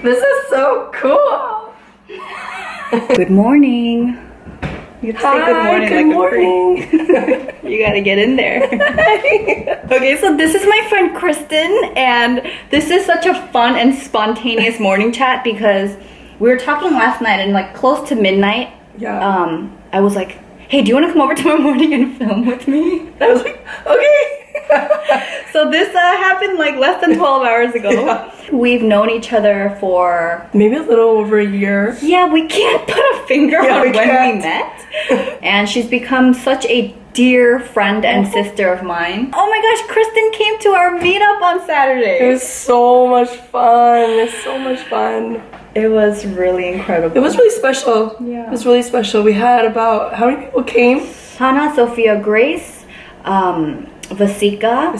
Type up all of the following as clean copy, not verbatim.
This is so cool. Good morning. You have to say good morning. Good morning. You gotta get in there. Okay, so this is my friend Kristen, and this is such a fun and spontaneous morning chat because we were talking last night and like close to midnight. Yeah. I was like, hey, do you want to come over tomorrow morning and film with me? And I was like, okay. So this happened like less than 12 hours ago. Yeah. We've known each other for Maybe a little over a year. yeah, we can't put a finger on when we met. And she's become such a dear friend and sister of mine. Oh my gosh, Kristen came to our meetup on Saturday. It was so much fun. It was so much fun. It was really incredible. It was really special. Yeah. It was really special. We had about, how many people came? Hana, Sophia, Grace, Vaseeka,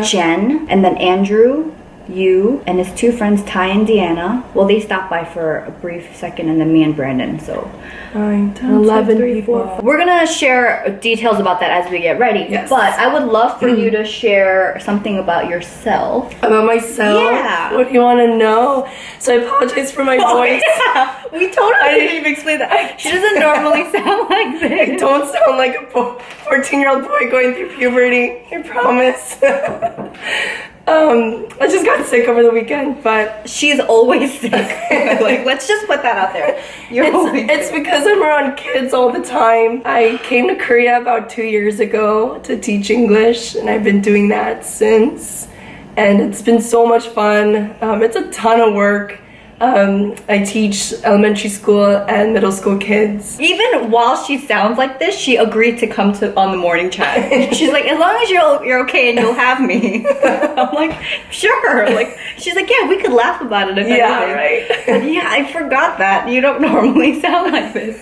Jenn, and then Andrew, you, and his two friends, Ty and Deanna. Well, they stopped by for a brief second, and then me and Brandon, so 9, 10, 11 people. We're gonna share details about that as we get ready. Yes. But I would love for you to share something about yourself. About myself? Yeah. What do you want to know? So I apologize for my voice. Yeah. We totally didn't even explain that. She doesn't normally sound like I this. don't sound like a 14-year-old boy going through puberty. I promise. I just got sick over the weekend, but She's always sick. Like, let's just put that out there. it's because I'm around kids all the time. I came to Korea about 2 years ago to teach English, and I've been doing that since. And it's been so much fun. It's a ton of work. I teach elementary school and middle school kids. Even while she sounds like this, she agreed to come to on the morning chat. She's like, as long as you're okay and you'll have me. I'm like, sure. Like, she's like, yeah, we could laugh about it if anything. Right. But yeah, I forgot that you don't normally sound like this.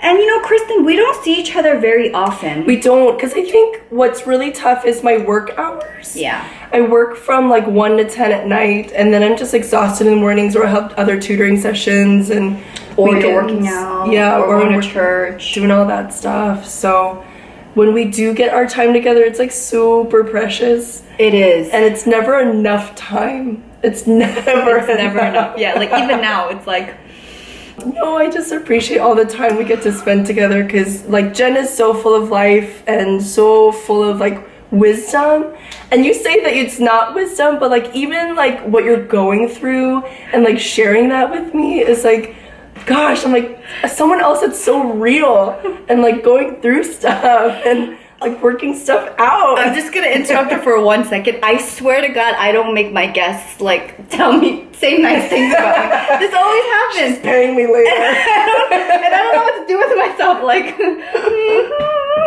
And you know, Kristen, we don't see each other very often. We don't, because I think what's really tough is my work hours. Yeah. I work from like 1 to 10 at night, and then I'm just exhausted in the mornings, or I have other tutoring sessions and Or weekends. you're working out. Yeah, or going we're to church. doing all that stuff. So when we do get our time together, it's like super precious. It is. And it's never enough time. It's never enough. Yeah, like even now, it's like, no, I just appreciate all the time we get to spend together, because like Jenn is so full of life and so full of like wisdom, and you say that it's not wisdom, but like even like what you're going through and like sharing that with me is like, gosh, I'm like someone else that's so real and like going through stuff and like working stuff out. I'm just gonna interrupt her for 1 second. I swear to God, I don't make my guests like say nice things about me. This always happens. She's paying me later. And I don't know what to do with myself. Like,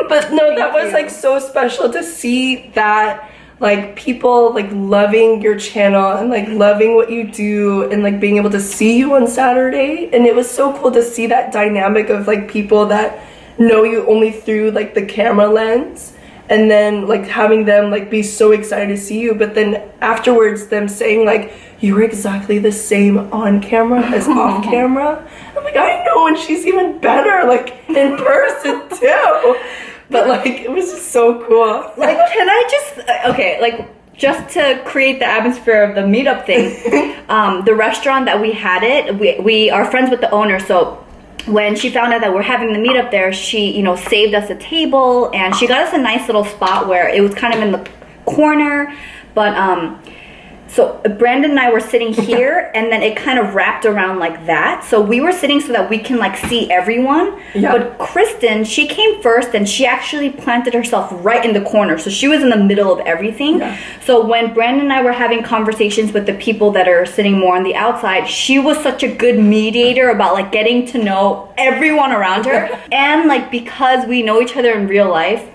but no, that was like so special to see that, like people like loving your channel and like loving what you do and like being able to see you on Saturday. And it was so cool to see that dynamic of like people that know you only through like the camera lens, and then like having them like be so excited to see you, but then afterwards them saying like, you were exactly the same on camera as off camera. I'm like, I know, and she's even better like in person too. But like it was just so cool. like, can I just okay, like just to create the atmosphere of the meetup thing, the restaurant that we had it, we are friends with the owner, so when she found out that we're having the meetup there, she, you know, saved us a table, and she got us a nice little spot where it was kind of in the corner, but so Brandon and I were sitting here, and then it kind of wrapped around like that. So we were sitting so that we can like see everyone. Yeah. But Kristen, she came first, and she actually planted herself right in the corner. So she was in the middle of everything. Yeah. So when Brandon and I were having conversations with the people that are sitting more on the outside, she was such a good mediator about like getting to know everyone around her. And like, because we know each other in real life,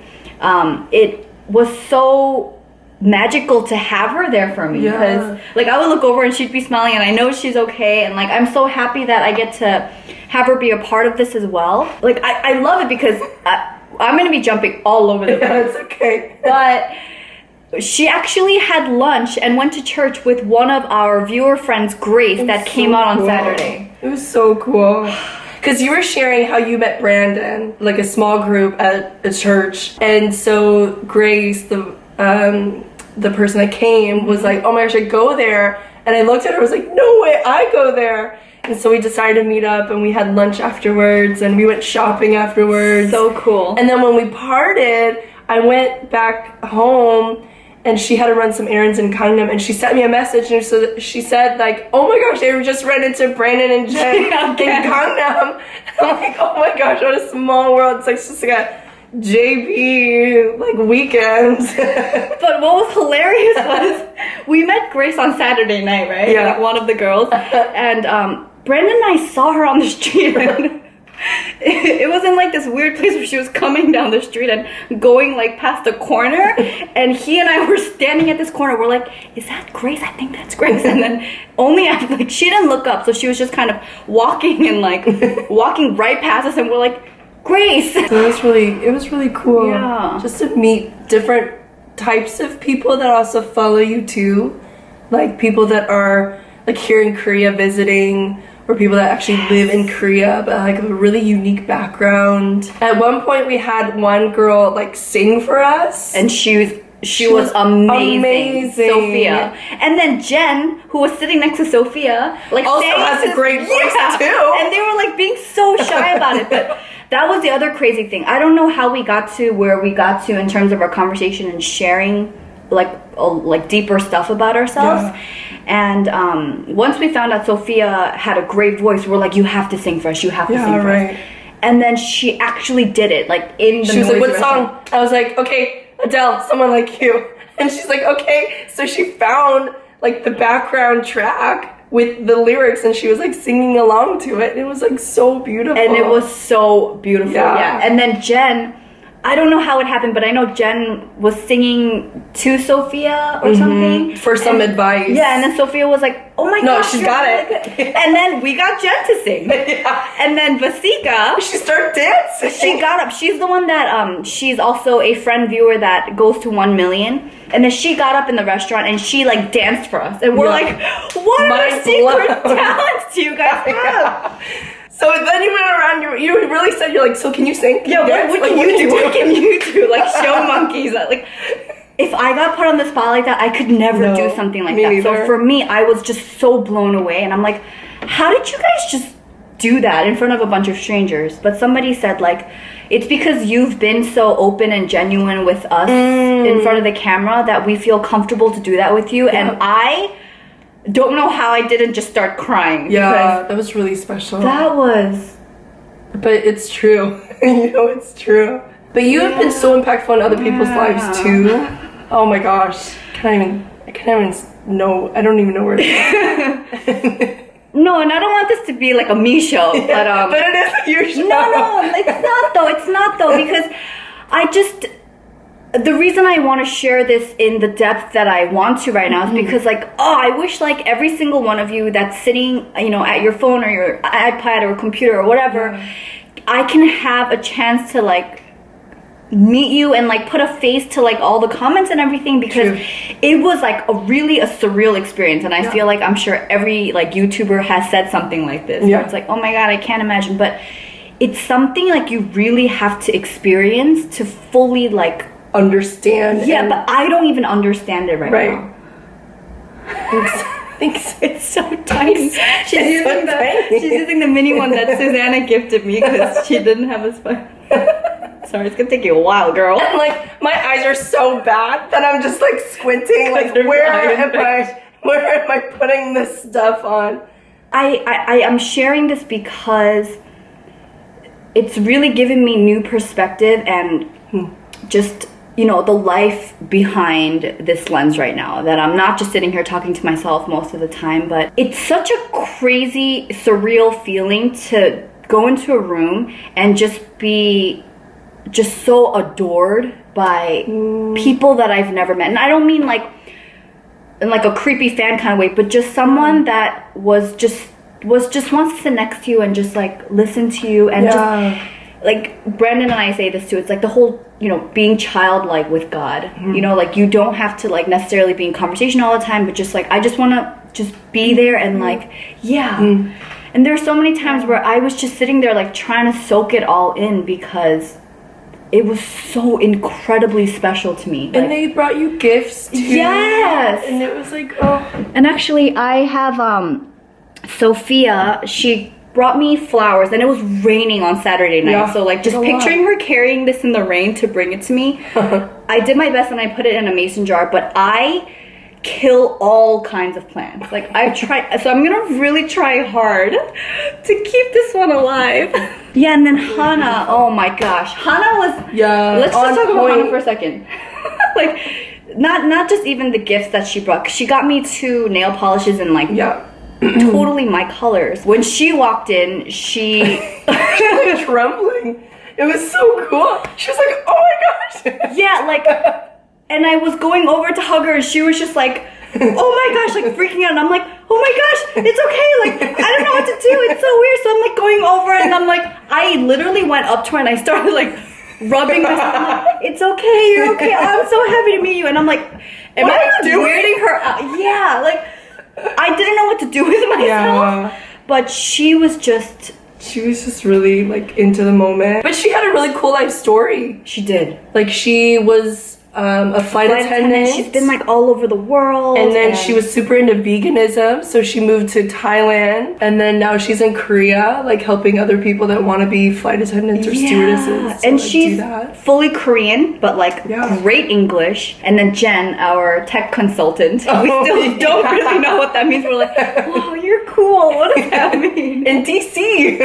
it was so magical to have her there for me, because like I would look over and she'd be smiling, and I know she's okay, and like I'm so happy that I get to have her be a part of this as well. Like I love it because I'm gonna be jumping all over the place. Yeah, it's okay. But she actually had lunch and went to church with one of our viewer friends, Grace, that came out on Saturday. It was so cool. Because you were sharing how you met Brandon, like a small group at a church, and so Grace, the person that came, was like, oh my gosh, I go there And I looked at her, I was like, no way, I go there. And so we decided to meet up, and we had lunch afterwards, and we went shopping afterwards. So cool. And then when we parted, I went back home, and she had to run some errands in Gangnam, and she sent me a message, and so she said, like, oh my gosh, I just ran into Brandon and Jenn in Gangnam. I'm like, oh my gosh, what a small world. It's like just like a JB like weekend. But what was hilarious was we met Grace on Saturday night, right? Yeah. Like one of the girls. And Brandon and I saw her on the street. And it was in like this weird place where she was coming down the street and going like past a corner. And he and I were standing at this corner. We're like, is that Grace? I think that's Grace. And then only after, like, she didn't look up. So she was just kind of walking and like walking right past us. And we're like, Grace. So it was really cool. Yeah. Just to meet different types of people that also follow you too. Like people that are like here in Korea visiting, or people that actually live in Korea but like have a really unique background. At one point we had one girl like sing for us. And she was amazing. Sophia. And then Jenn, who was sitting next to Sophia, like also has a great voice too. And they were like being so shy about it. But that was the other crazy thing. I don't know how we got to where we got to in terms of our conversation and sharing like deeper stuff about ourselves. Yeah. And once we found out Sophia had a great voice, we're like, you have to sing for us. You have to sing for us. And then she actually did it, like in the. She was like, "What restaurant. song?" I was like, "Okay, Adele, Someone Like You." And she's like, "Okay." So she found like the background track with the lyrics, and she was like singing along to it. And it was like so beautiful. And it was so beautiful. Yeah. And then Jenn, I don't know how it happened, but I know Jenn was singing to Sophia or something. For some advice. Yeah, and then Sophia was like, oh my No, gosh. she's you're got really it. good. And then we got Jenn to sing. Yeah. And then Vaseeka, She started dancing. she got up. She's the one that, she's also a friend viewer that goes to 1 million. And then she got up in the restaurant and she like danced for us. And we're like, what are the secret talents you guys have? So then you went around, you really said, you're like, so can you sing? Yeah, what can you do? What can you do? Like show monkeys. Like, if I got put on the spot like that, I could never do something like that. Neither. So for me, I was just so blown away. And I'm like, how did you guys just do that in front of a bunch of strangers? But somebody said like, it's because you've been so open and genuine with us in front of the camera that we feel comfortable to do that with you. Yeah. And I don't know how I didn't just start crying. Yeah, that was really special. That was... But it's true. You know, it's true. But you have been so impactful in other people's lives too. Oh my gosh. I can't even know. I don't even know where to go. No, and I don't want this to be like a me show, but but it is your show. No, it's not though, because the reason I want to share this in the depth that I want to right now is because like, I wish like every single one of you that's sitting, you know, at your phone or your iPad or computer or whatever, I can have a chance to like meet you and like put a face to like all the comments and everything, because it was like a surreal experience. And I feel like I'm sure every like YouTuber has said something like this where it's like, oh my god, I can't imagine. But it's something like you really have to experience to fully like understand. But I don't even understand it right now. Thanks. It's so tiny. She's using the mini one that Susanna gifted me because she didn't have a spine. Sorry, it's gonna take you a while, girl. And like my eyes are so bad that I'm just like squinting. Like where am I putting this stuff on? I am sharing this because it's really given me new perspective and just, you know, the life behind this lens right now, that I'm not just sitting here talking to myself most of the time, but it's such a crazy, surreal feeling to go into a room and just be just so adored by people that I've never met. And I don't mean like in like a creepy fan kind of way, but just someone that was just wants to sit next to you and just like listen to you and just like Brandon and I say this too. It's like the whole, you know, being childlike with God. You know, like you don't have to like necessarily be in conversation all the time, but just like I just want to just be there and like And there's so many times where I was just sitting there like trying to soak it all in because it was so incredibly special to me. And they brought you gifts too. Yes! And it was like, oh. And actually, I have Sophia, she brought me flowers, and it was raining on Saturday night. Yeah, so like just picturing her carrying this in the rain to bring it to me. I did my best and I put it in a mason jar, but I kill all kinds of plants. Like I've tried, so I'm gonna really try hard to keep this one alive. Yeah, and then Hana, oh my gosh. Hana was, let's just talk about Hana for a second. Like, not just even the gifts that she brought. She got me 2 nail polishes and like, totally my colors. When she walked in, she was like trembling. It was so cool. She was like, oh my gosh. Yeah, like, and I was going over to hug her and she was just like, oh my gosh, like freaking out. And I'm like, oh my gosh, it's okay. Like, I don't know what to do. It's so weird. So I'm like going over and I'm like, I literally went up to her and I started like rubbing myself. I'm like, it's okay, you're okay. Oh, I'm so happy to meet you. And I'm like, am I weirding her out? Yeah, like, I didn't know what to do with myself, but she was just really like into the moment. But she had a really cool life story. She did. Like she was a flight attendant. She's been like all over the world. And then she was super into veganism, so she moved to Thailand. And then now she's in Korea, like helping other people that want to be flight attendants or stewardesses. And like, she's fully Korean, but like great English. And then Jenn, our tech consultant, we still don't really know what that means. We're like, wow, you're cool. What does that mean? In DC.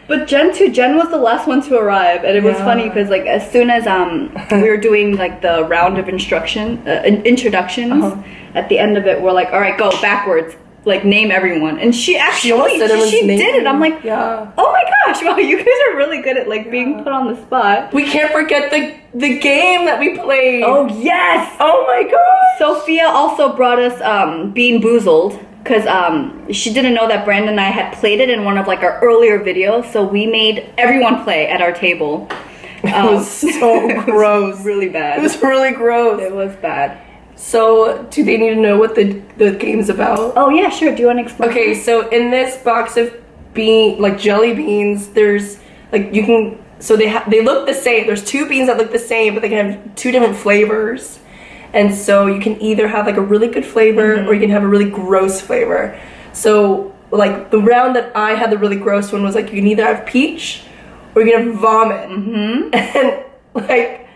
But Jenn was the last one to arrive, and it was funny because like as soon as we were doing like the round of introductions, at the end of it we're like, all right, go backwards, like name everyone, and she actually she did it. I'm like, oh my gosh, wow, you guys are really good at like being put on the spot. We can't forget the game that we played. Oh yes! Oh my god! Sophia also brought us BeanBoozled. Because she didn't know that Brandon and I had played it in one of like our earlier videos, so we made everyone play at our table. It was so gross. It was really bad. It was really gross. It was bad. So, do they need to know what the game's about? Oh yeah, sure. Do you want to explain? Okay, so in this box of jelly beans, there's like so they look the same. There's 2 beans that look the same, but they can have 2 different flavors. And so you can either have like a really good flavor or you can have a really gross flavor. So like the round that I had, the really gross one was like you can either have peach or you can have vomit. And like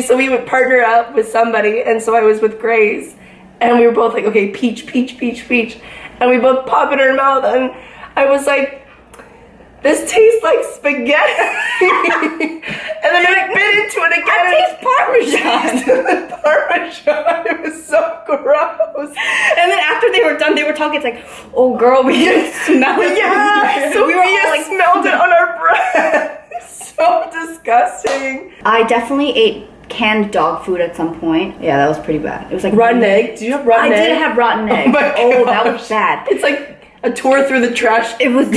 so we would partner up with somebody, and so I was with Grace and we were both like, okay, peach, peach, peach, peach. And we both pop it in our mouth and I was like, this tastes like spaghetti. And then I bit into it again. It tastes Parmesan. Parmesan. It was so gross. And then after they were done, they were talking. It's like, oh girl, we can smell it. Yeah. So we were all like, smelled it on our breath. So disgusting. I definitely ate canned dog food at some point. Yeah, that was pretty bad. It was like rotten egg. Do you have rotten egg? I did have rotten egg. Oh, that was bad. It's like a tour through the trash. It was.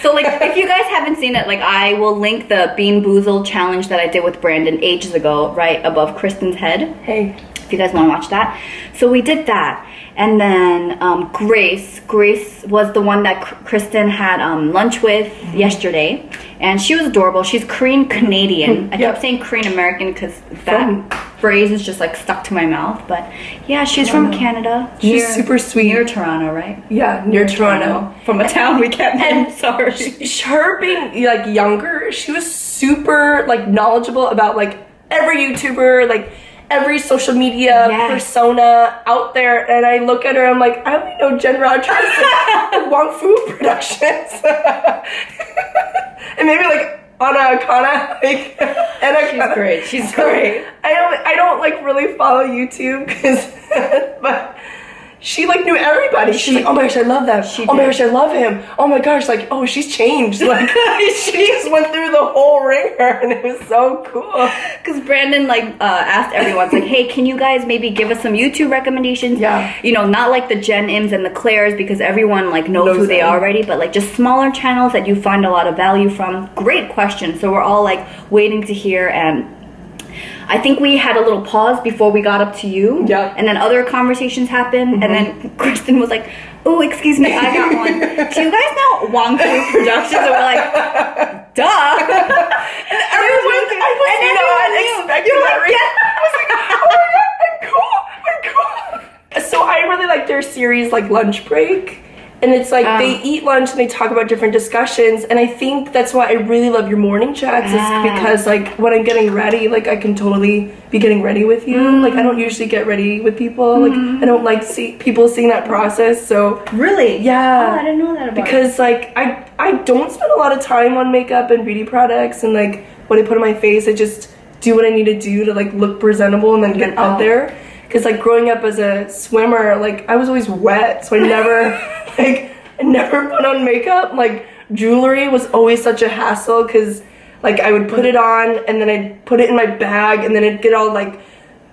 So like, if you guys haven't seen it, like I will link the BeanBoozled challenge that I did with Brandon ages ago, right above Kristen's head. Hey, if you guys want to watch that. So we did that, and then Grace was the one that Kristen had lunch with yesterday, and she was adorable. She's Korean Canadian. I kept saying Korean American because that phrase is just like stuck to my mouth, but yeah, she's from Canada. She's super sweet. Near Toronto, right? Yeah, near Toronto. From a town we can't name. Sorry. Her being like younger, she was super like knowledgeable about like every YouTuber, like every social media persona out there. And I look at her, I'm like, I only know Jenn Rogers and Wong Fu Productions. And maybe like Hana, like, she's great. She's great. I don't like really follow YouTube but she like knew everybody. She's like, oh my gosh, I love them. Oh my gosh, I love him. Oh my gosh, like, oh, she's changed. Like, she just went through the whole ringer, and it was so cool. Because Brandon like asked everyone, like, hey, can you guys maybe give us some YouTube recommendations? Yeah. You know, not like the Jenn Ims and the Claires, because everyone like knows who they are already, but like just smaller channels that you find a lot of value from. Great question. So we're all like waiting to hear, and I think we had a little pause before we got up to you. Yeah. And then other conversations happened. And then Kristen was like, oh, excuse me, I got one. Do you guys know Wangfu Productions? And we're like, duh. And everyone, I was not expecting that. Yeah. I was like, oh my god, I'm cool. So I really like their series, like Lunch Break. And it's like they eat lunch and they talk about different discussions. And I think that's why I really love your morning chats is because like when I'm getting ready, like I can totally be getting ready with you. Like I don't usually get ready with people. Like I don't like people seeing that process. So really? Yeah. Oh, I didn't know that about because like I don't spend a lot of time on makeup and beauty products. And like when I put on my face, I just do what I need to do to like look presentable and then get out there. Because like growing up as a swimmer, like I was always wet, so I never put on makeup. Like jewelry was always such a hassle because like I would put it on and then I'd put it in my bag and then it'd get all like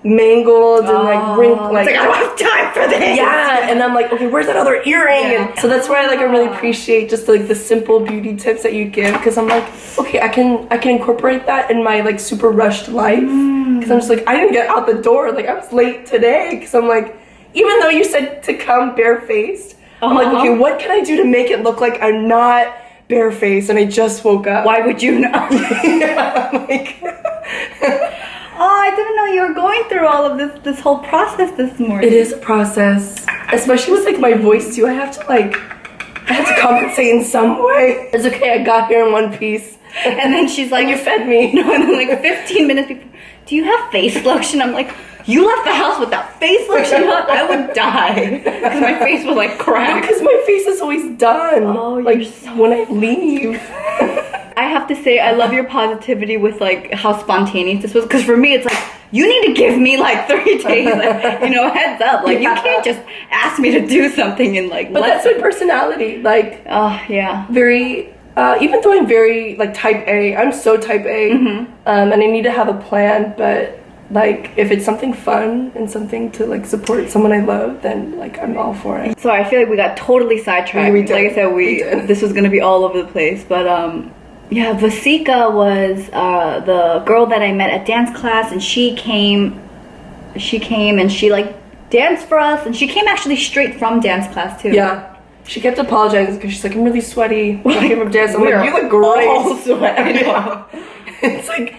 mangled and like wrinkled. Like I don't have time for this. Yeah, and I'm like, okay, where's that other earring? And so that's why like I really appreciate just like the simple beauty tips that you give because I'm like, okay, I can incorporate that in my like super rushed life. Because I'm just like, I didn't get out the door. Like, I was late today. Because I'm like, even though you said to come barefaced, I'm like, okay, what can I do to make it look like I'm not barefaced and I just woke up? Why would you not? Yeah, like... Oh, I didn't know you were going through all of this whole process this morning. It is a process. Especially with, like, my voice, too. I have to compensate in some way. It's okay, I got here in one piece. And then she's like... And you fed me. No, and then like 15 minutes before, do you have face lotion? I'm like, you left the house without face lotion? I would die. Because my face was like cracked. Because my face is always done. Oh, like, when I leave. I have to say, I love your positivity with like how spontaneous this was. Because for me, it's like, you need to give me like 3 days, like, you know, heads up. Like, you can't just ask me to do something and like... But that's my personality. Like, oh, yeah. Very... even though I'm very, like, type A, I'm so type A, and I need to have a plan, but, like, if it's something fun and something to, like, support someone I love, then, like, I'm all for it. Sorry, I feel like we got totally sidetracked. We did. Like I said, we did. This was going to be all over the place, but, yeah, Vaseeka was the girl that I met at dance class, and she came and she, like, danced for us, and she came actually straight from dance class, too. Yeah. She kept apologizing because she's like, I'm really sweaty. When I came from dance, I'm like, you look great. All sweaty. It's like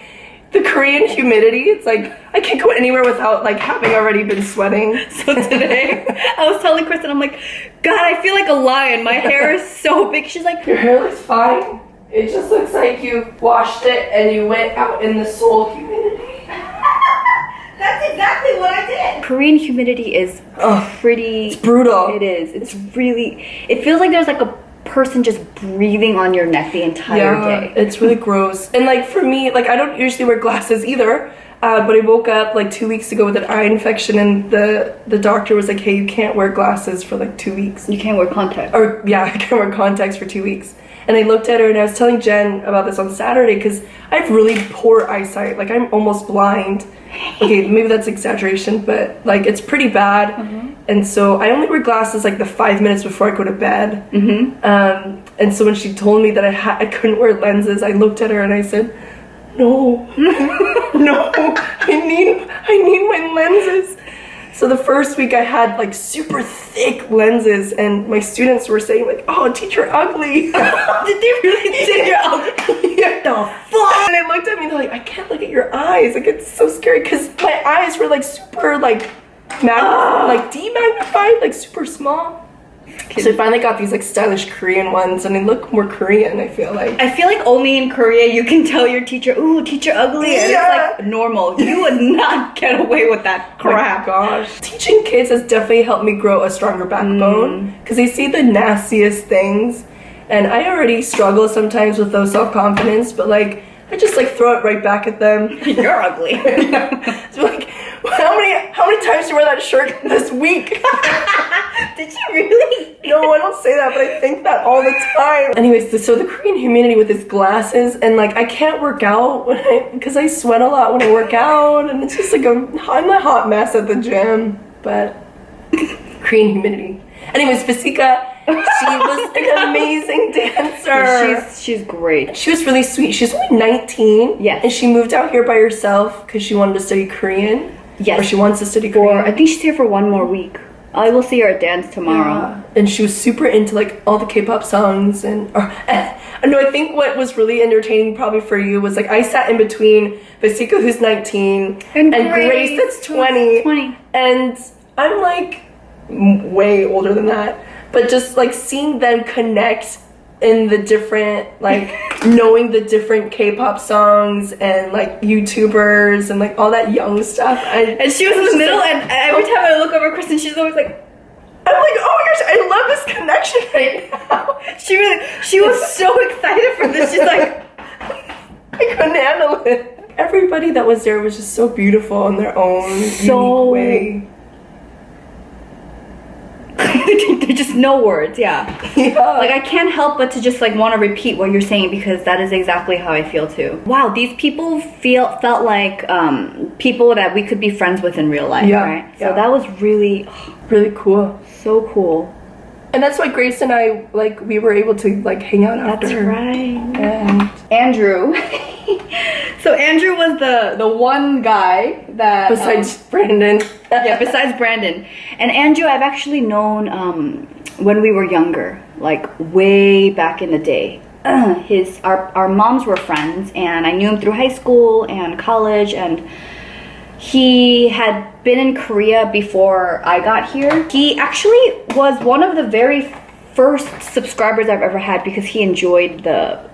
the Korean humidity. It's like I can't go anywhere without like having already been sweating. So today, I was telling Kristen, I'm like, God, I feel like a lion. My hair is so big. She's like, your hair looks fine. It just looks like you washed it and you went out in the Seoul humidity. that's exactly what I did. Korean humidity is pretty... It's brutal. It is. It's really... It feels like there's like a person just breathing on your neck the entire day. It's really gross. And like for me, like I don't usually wear glasses either, but I woke up like 2 weeks ago with an eye infection and the doctor was like, hey, you can't wear glasses for like 2 weeks. You can't wear contacts. Or yeah, I can't wear contacts for 2 weeks. And I looked at her and I was telling Jen about this on Saturday because I have really poor eyesight. Like I'm almost blind. Okay, maybe that's exaggeration, but like it's pretty bad. And so I only wear glasses like the 5 minutes before I go to bed. And so when she told me that I couldn't wear lenses, I looked at her and I said, no, no, I need my lenses. So the first week I had like super thick lenses and my students were saying like, oh, teacher ugly. Did they really say you're ugly? Yeah. The fuck? And they looked at me and they're like, I can't look at your eyes. Like it's so scary because my eyes were like super like like demagnified, like super small. So I finally got these like stylish Korean ones and they look more Korean, I feel like. I feel like only in Korea you can tell your teacher, ooh, teacher ugly, and it's like normal. You would not get away with that crap. Oh my gosh. Teaching kids has definitely helped me grow a stronger backbone because they see the nastiest things and I already struggle sometimes with low self-confidence, but like I just like throw it right back at them. You're ugly. So like, how many times did you wear that shirt this week? Did you really? No, I don't say that, but I think that all the time. Anyways, so the Korean humidity with his glasses, and like I can't work out because I sweat a lot when I work out, and it's just like I'm a hot mess at the gym. But Korean humidity. Anyways, Vaseeka, she was an amazing dancer. She's great. She was really sweet. She's only 19. Yes. And she moved out here by herself because she wanted to study Korean. Yes. Or she wants to study Korean. I think she's here for 1 more week. I will see her at dance tomorrow. Yeah. And she was super into like all the K-pop songs no, I think what was really entertaining probably for you was like I sat in between Vaseeka, who's 19, and Grace that's 20. And I'm like way older than that. But just like seeing them connect in the different, like knowing the different K-pop songs and like YouTubers and like all that young stuff. And she was in the middle, like, and every time I look over Kristen, she's always like, I'm like, oh my gosh, I love this connection right now. She was so excited for this. She's like, I couldn't handle it. Everybody that was there was just so beautiful in their own unique way. There's just no words, yeah. Like I can't help but to just like want to repeat what you're saying because that is exactly how I feel too. Wow, these people felt like people that we could be friends with in real life, right? So that was really cool. So cool. And that's why Grace and I, like, we were able to like hang out after. That's right. And Andrew. So Andrew was the one guy that besides Brandon. Yeah, besides Brandon. And Andrew I've actually known when we were younger, like way back in the day. Our moms were friends and I knew him through high school and college, and he had been in Korea before I got here. He actually was one of the very first subscribers I've ever had because he enjoyed the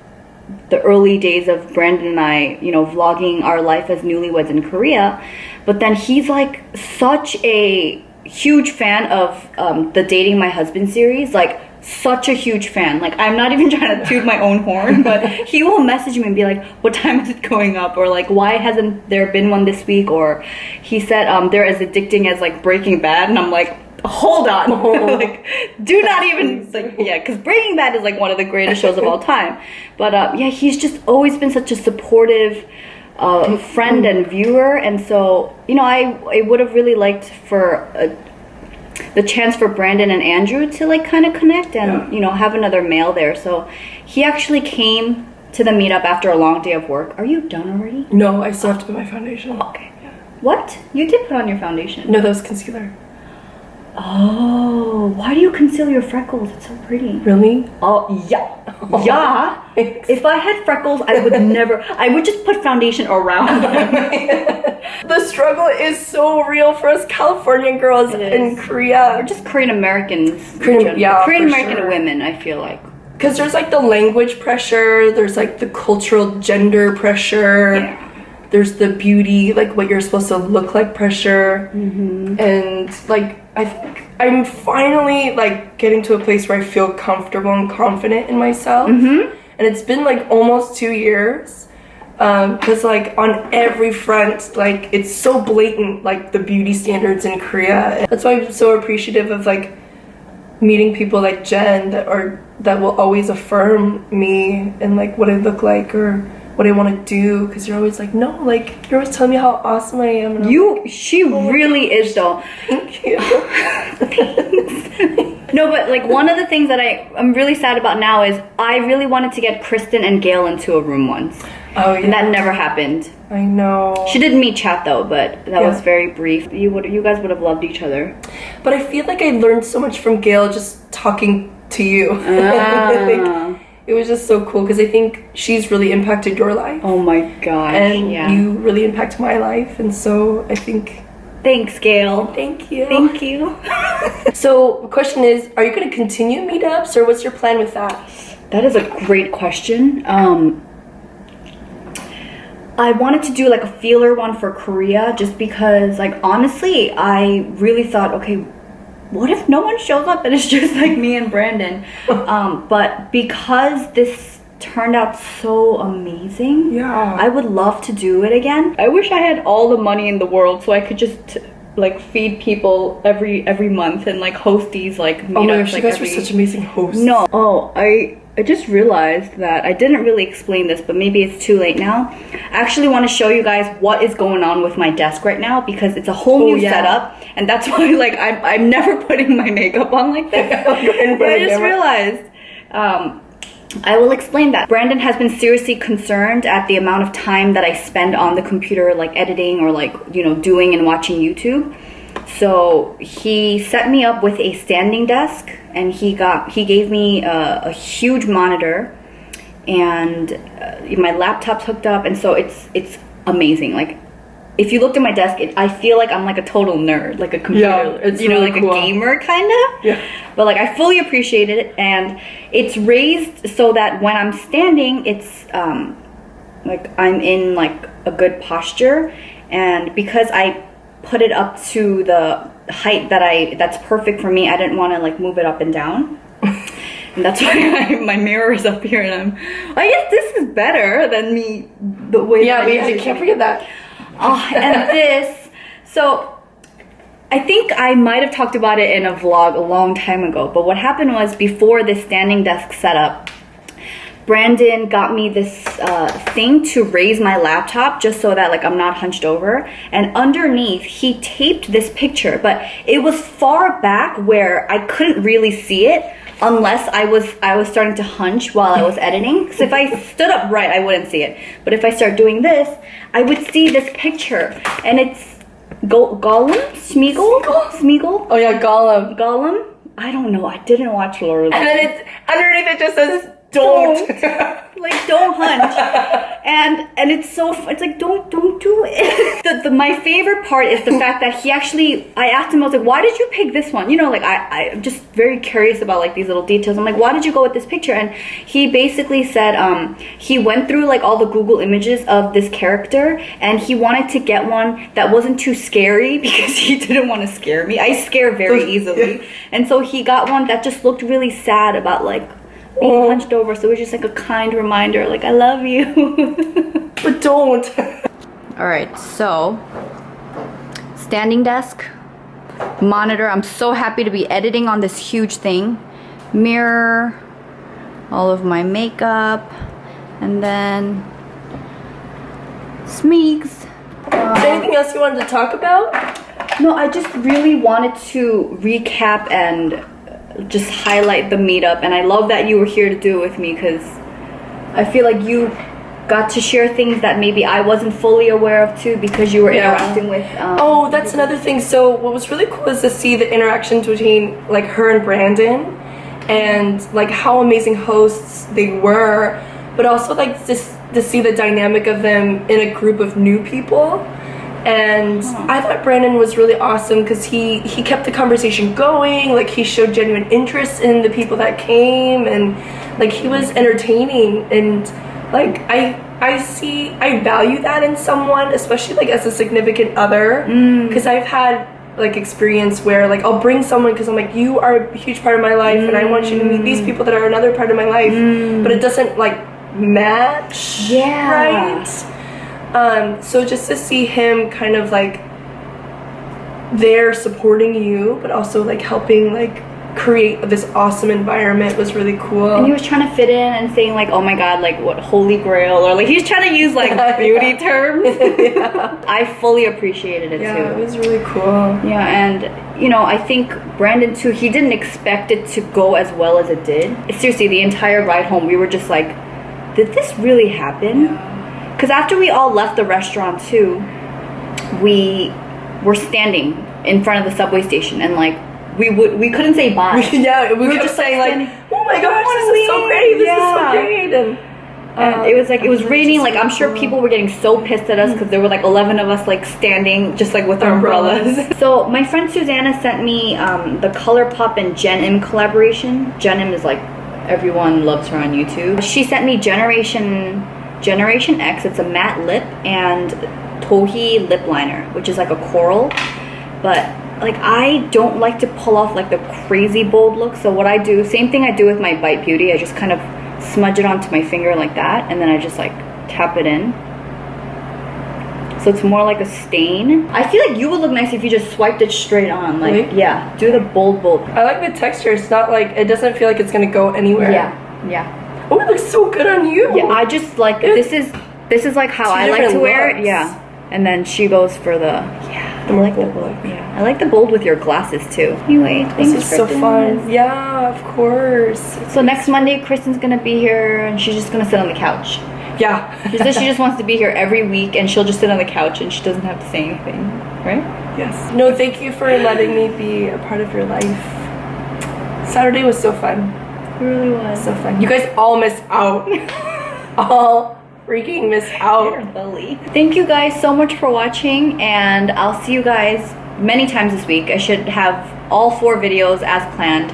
early days of Brandon and I, you know, vlogging our life as newlyweds in Korea. But then he's like such a huge fan of the Dating My Husband series, like such a huge fan. Like I'm not even trying to toot my own horn, but he will message me and be like, what time is it going up? Or like, why hasn't there been one this week? Or he said they're as addicting as like Breaking Bad, and I'm like, hold on. Like, do not even like, yeah, because Breaking Bad is like one of the greatest shows of all time. But yeah, he's just always been such a supportive friend and viewer, and so you know, I would have really liked for the chance for Brandon and Andrew to like kind of connect and you know, have another male there. So he actually came to the meetup after a long day of work. Are you done already? No, I still have to put my foundation. Okay. What? You did put on your foundation. No, that was concealer. Oh, why do you conceal your freckles? It's so pretty. Really? Oh, yeah. Yeah. If I had freckles, I would never. I would just put foundation around them. The struggle is so real for us California girls in Korea. Or just Korean Americans. Korean American women, I feel like. Because there's like the language pressure, there's like the cultural gender pressure. Yeah. There's the beauty, like what you're supposed to look like pressure. And like I think I'm finally like getting to a place where I feel comfortable and confident in myself. And it's been like almost 2 years. Because like on every front, like it's so blatant, like the beauty standards in Korea. That's why I'm so appreciative of like meeting people like Jenn that will always affirm me and like what I look like or what I want to do, because you're always like, no, like you're always telling me how awesome I am. And She really is though. Thank you. No, but like one of the things that I'm really sad about now is I really wanted to get Kristen and Gail into a room once. Oh yeah. And that never happened. I know. She did meet chat though, but that was very brief. You guys would have loved each other. But I feel like I learned so much from Gail just talking to you. Like, it was just so cool because I think she's really impacted your life. Oh my gosh. And you really impacted my life, and so I think... Thanks, Gail. Thank you. Thank you. So the question is, are you going to continue meetups, or what's your plan with that? That is a great question. I wanted to do like a feeler one for Korea just because, like, honestly, I really thought, okay, what if no one shows up and it's just like me and Brandon? But because this turned out so amazing, I would love to do it again. I wish I had all the money in the world so I could just like feed people every month and like host these like meetups. Oh my gosh, you guys were such amazing hosts. No, I just realized that I didn't really explain this, but maybe it's too late now. I actually want to show you guys what is going on with my desk right now because it's a whole new setup, and that's why like I'm never putting my makeup on like this. I just realized. I will explain that. Brandon has been seriously concerned at the amount of time that I spend on the computer, like editing or like, you know, doing and watching YouTube. So he set me up with a standing desk, and he gave me a huge monitor, and my laptop's hooked up, and so it's amazing. Like, if you looked at my desk, I feel like I'm like a total nerd, like a computer, it's you know, really like cool. a gamer kind of. Yeah. But like, I fully appreciate it, and it's raised so that when I'm standing, it's like I'm in like a good posture, and because I put it up to the height that's perfect for me, I didn't want to like move it up and down. And that's why my mirror is up here, and I guess this is better than me, the way that we can't forget that. Oh, and this, so I think I might have talked about it in a vlog a long time ago, but what happened was, before this standing desk setup, Brandon got me this thing to raise my laptop just so that like I'm not hunched over, and underneath he taped this picture, but it was far back where I couldn't really see it unless I was starting to hunch while I was editing. So if I stood up right, I wouldn't see it, but if I start doing this, I would see this picture, and it's Gollum? Smeagol? Oh yeah, Gollum? I don't know, I didn't watch Lord of the And Rings. then it's underneath it just says don't. Like, don't hunch. And it's so, it's like, don't do it. My favorite part is the fact that I asked him, I was like, why did you pick this one? You know, like, I'm just very curious about like these little details. I'm like, why did you go with this picture? And he basically said, he went through like all the Google images of this character, and he wanted to get one that wasn't too scary, because he didn't want to scare me. I scare very easily. And so he got one that just looked really sad about like being hunched over, so it was just like a kind reminder, like, I love you. But don't. All right, so standing desk, monitor. I'm so happy to be editing on this huge thing. Mirror, all of my makeup, and then Smeegs. Is there anything else you wanted to talk about? No, I just really wanted to recap and just highlight the meetup, and I love that you were here to do it with me, because I feel like you got to share things that maybe I wasn't fully aware of too, because you were interacting with oh, that's another thing. So what was really cool is to see the interactions between like her and Brandon, and like how amazing hosts they were, but also like just to see the dynamic of them in a group of new people. And I thought Brandon was really awesome, because he kept the conversation going. Like, he showed genuine interest in the people that came, and like he was entertaining, and like I value that in someone, especially like as a significant other, because I've had like experience where like I'll bring someone because I'm like, you are a huge part of my life, and I want you to meet these people that are another part of my life, but it doesn't like match, right? So just to see him kind of like there supporting you, but also like helping like create this awesome environment was really cool. And he was trying to fit in and saying like, oh my god, like what holy grail, or like he's trying to use like beauty terms. I fully appreciated it too. Yeah, it was really cool. Yeah, and you know, I think Brandon too, he didn't expect it to go as well as it did. Seriously, the entire ride home we were just like, did this really happen? Yeah. Because after we all left the restaurant too, we were standing in front of the subway station, and like we couldn't say bye. We were just saying like, oh my gosh, this is so great, this is so great. And it was like, it was raining, like I'm sure people were getting so pissed at us because there were like 11 of us like standing just like with our umbrellas. So my friend Susanna sent me the ColourPop and Jenn collaboration. Jenn is like, everyone loves her on YouTube. She sent me Generation X. It's a matte lip and Tohi lip liner, which is like a coral, but like I don't like to pull off like the crazy bold look. So what I do, same thing I do with my Bite Beauty, I just kind of smudge it onto my finger like that, and then I just like tap it in, so it's more like a stain. I feel like you would look nice if you just swiped it straight on, like really? Yeah, do the bold. I like the texture. It's not like, it doesn't feel like it's gonna go anywhere. Yeah. Oh, it looks so good on you. Yeah, I just like, this is like how I like to wear it. Yeah. And then she goes for the, I like the bold. Yeah, I like the bold with your glasses too. Anyway, this is so fun. Yeah, of course. So next Monday, Kristen's gonna be here, and she's just gonna sit on the couch. Yeah. She says she just wants to be here every week, and she'll just sit on the couch and she doesn't have to say anything, right? Yes. No, thank you for letting me be a part of your life. Saturday was so fun. It really was. So fun. You guys all missed out. All freaking missed out. Bully. Thank you guys so much for watching, and I'll see you guys many times this week. I should have all 4 videos as planned,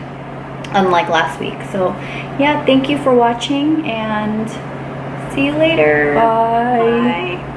unlike last week. So yeah, thank you for watching, and see you later. Bye. Bye.